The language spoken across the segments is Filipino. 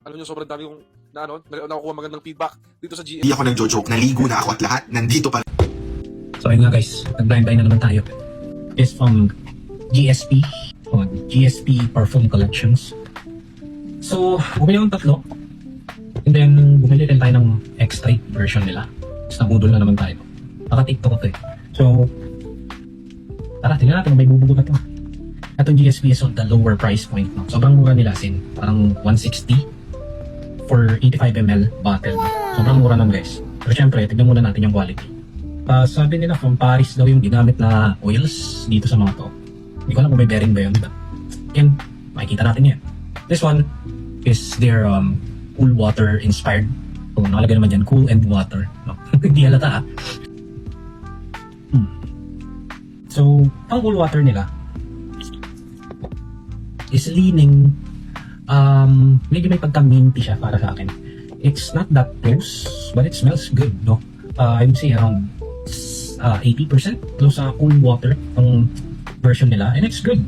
Alam nyo, sobrang dami kong nakukuha magandang feedback dito sa GSP. Hindi ako nagjo-joke, naligo na ako at lahat nandito pa. So ayun nga guys, nag-blind buy na naman tayo. It's from GSP, on GSP Parfum Collections. So, bumili akong tatlo. And then, bumili din tayo ng extra version nila. Tapos nabudol na naman tayo. Naka-TikTok ko eh. So, tara, tingnan natin kung may bubugo na ito. Itong GSP is on the lower price point. No? Sobrang mura nila sin. Parang 160 for 85 ml bottle. Sobrang mura naman guys. Pero syempre, tignan muna natin yung quality. Sabi nila from Paris daw yung ginamit na oils dito sa mga to. Hindi ko alam kung may bearing ba yun. And makikita natin yan. This one is their cool water inspired. So, nakalagay naman dyan, cool and water. No? Hindi halata ah. So, ang cool water nila is leaning, medyo may pagka-minty siya para sa akin. It's not that close, but it smells good, no? I would say around 80% close sa cool water ang version nila, and it's good.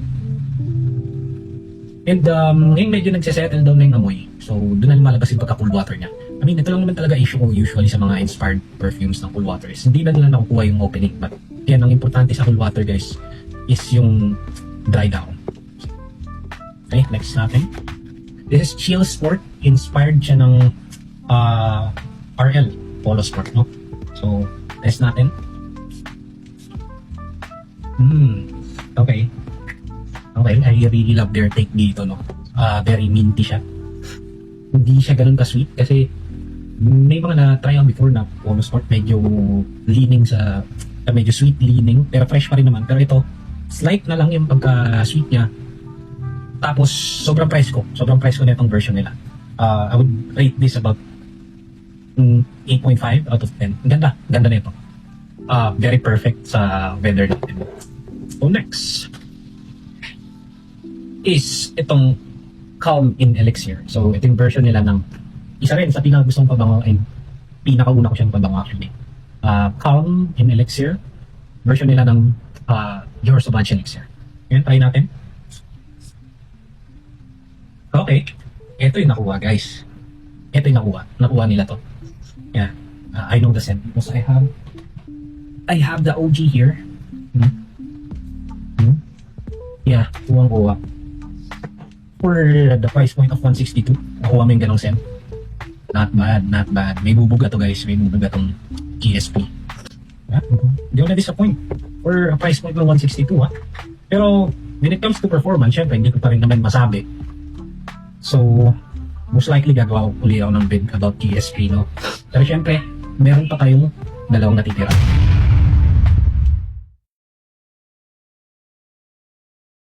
And ngayon medyo nagsisettle down na yung amoy, so doon na lumalabas yung pagka-cool water niya. I mean, ito lang naman talaga issue ko usually sa mga inspired perfumes ng cool water is hindi na nila nakukuha yung opening, but yan, ang importante sa cool water guys is yung dry down. Okay, next natin. This is Chill Sport. Inspired siya ng RL Polo Sport, no? So, test natin. Okay. Okay, I really love their take dito, no? Very minty siya. Hindi siya ganun ka-sweet kasi may mga na-try on before na Polo Sport medyo leaning sa medyo sweet leaning pero fresh pa rin naman. Pero ito, slight na lang yung pagka-sweet niya. Tapos, sobrang price ko na itong version nila. I would rate this about 8.5 out of 10. Ganda na ito. Very perfect sa weather natin. So next is itong Calm in Elixir. So ito yung version nila ng isa rin sa pinakagustong pabango and pinakauna ko siyang pabango actually. Calm in Elixir. Version nila ng Your Sauvage Elixir. Ngayon, try natin. Okay. Ito yung nakuha guys. Ito yung nakuha. Nakuha nila to. Yeah. I know the scent because I have the OG here. Yeah, kuha. For the price point of 162, nakuha mo yung ganong scent. Not bad. May bubuga to guys. May bubuga tong GSP. Yeah, hindi ako na-disappoint. For a price point ng 162 ha. Pero when it comes to performance, syempre hindi ko pa rin naman masabi. So, most likely gagawa ko uli ako ng vid about GSP, no? Pero syempre, meron pa tayong dalawang natitira.